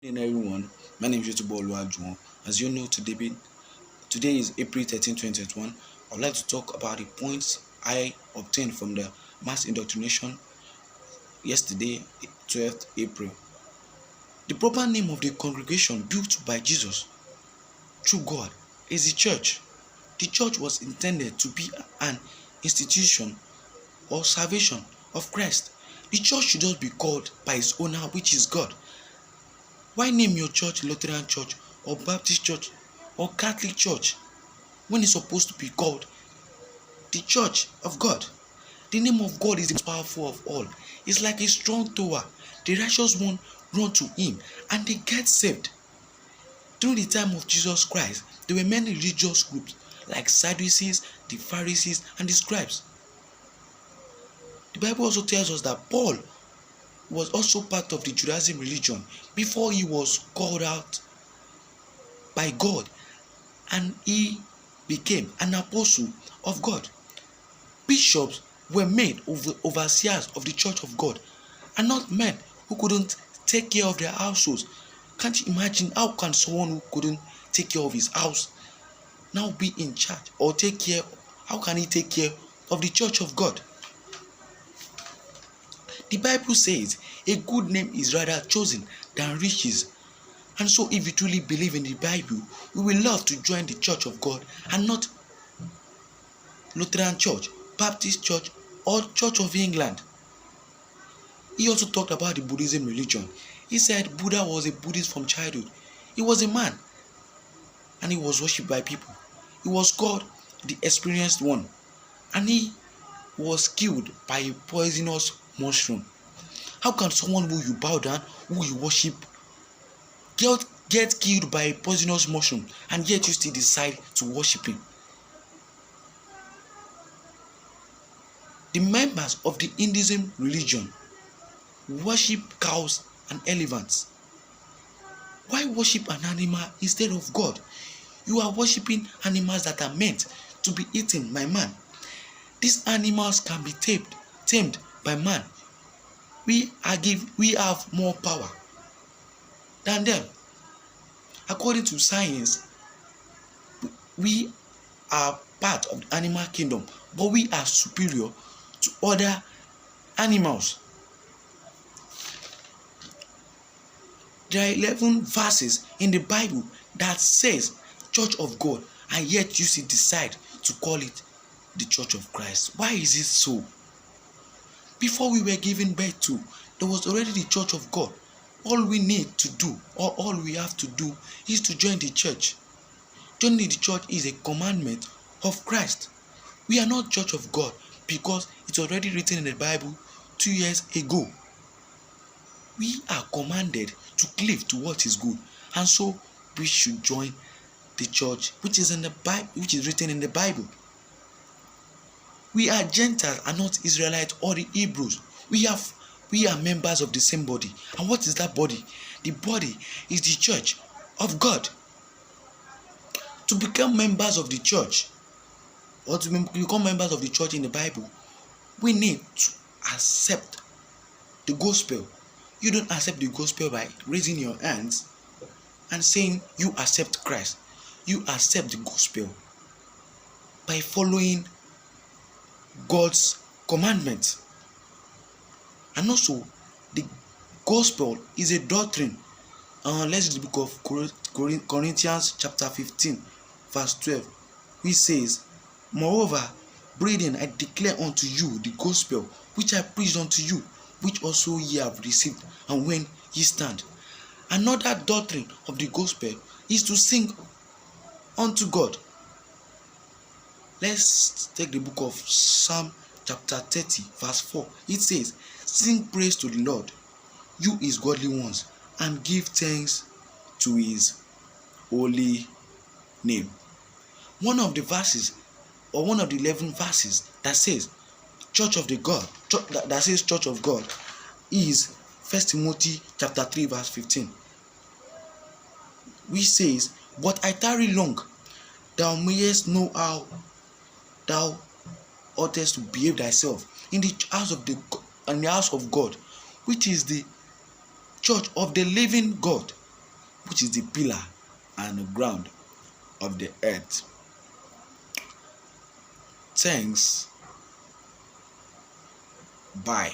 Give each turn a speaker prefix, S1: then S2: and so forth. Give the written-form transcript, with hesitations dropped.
S1: Good evening, everyone. My name is Yotubo Oluwajuwon. As you know, today is April 13, 2021. I would like to talk about the points I obtained from the mass indoctrination yesterday, 12th April. The proper name of the congregation built by Jesus through God is the church. The church was intended to be an institution or salvation of Christ. The church should just be called by its owner, which is God. Why name your church Lutheran Church or Baptist Church or Catholic Church when it's supposed to be called the Church of God? The name of God is the most powerful of all. It's like a strong tower. The righteous one run to him and they get saved. During the time of Jesus Christ, there were many religious groups like Sadducees, the Pharisees, and the scribes. The Bible also tells us that Paul was also part of the Judaism religion before he was called out by God and he became an apostle of God. Bishops were made overseers of the church of God and not men who couldn't take care of their households. Can't you imagine how can someone who couldn't take care of his house now be in charge or how can he take care of the church of God? The Bible says a good name is rather chosen than riches. And so if you truly believe in the Bible, we will love to join the church of God and not Lutheran Church, Baptist Church, or Church of England. He also talked about the Buddhism religion. He said Buddha was a Buddhist from childhood. He was a man and he was worshipped by people. He was called the experienced one and he was killed by a poisonous mushroom. How can someone who you bow down, who you worship, get killed by a poisonous mushroom and yet you still decide to worship him? The members of the Hinduism religion worship cows and elephants. Why worship an animal instead of God? You are worshiping animals that are meant to be eaten by man. These animals can be tamed by man. We have more power than them. According to science, we are part of the animal kingdom, but we are superior to other animals. There are 11 verses in the Bible that says Church of God, and yet you still decide to call it the Church of Christ. Why is it so? Before we were given birth to, there was already the Church of God. All we need to do, or all we have to do, is to join the church. Joining the church is a commandment of Christ. We are not Church of God because it's already written in the Bible 2 years ago. We are commanded to cleave to what is good, and so we should join the church which is in the Bible, which is written in the Bible. We are Gentiles and not Israelites or the Hebrews. We are members of the same body. And what is that body? The body is the church of God. To become members of the church, or to become members of the church in the Bible, we need to accept the gospel. You don't accept the gospel by raising your hands and saying you accept Christ. You accept the gospel by following God's commandments. And also, the gospel is a doctrine. Let's read the book of Corinthians chapter 15 verse 12, which says, "Moreover, brethren, I declare unto you the gospel which I preached unto you, which also ye have received, and when ye stand." Another doctrine of the gospel is to sing unto God. Let's take the book of Psalm chapter 30 verse 4. It says, "Sing praise to the Lord, you his godly ones, and give thanks to his holy name." One of the verses, or one of the 11 verses that says Church of the God, that says Church of God, is 1 Timothy chapter 3 verse 15, which says, "But I tarry long, thou mayest know how thou oughtest to behave thyself in the house of God, which is the church of the living God." which is the pillar and the ground of the earth. Thanks. Bye.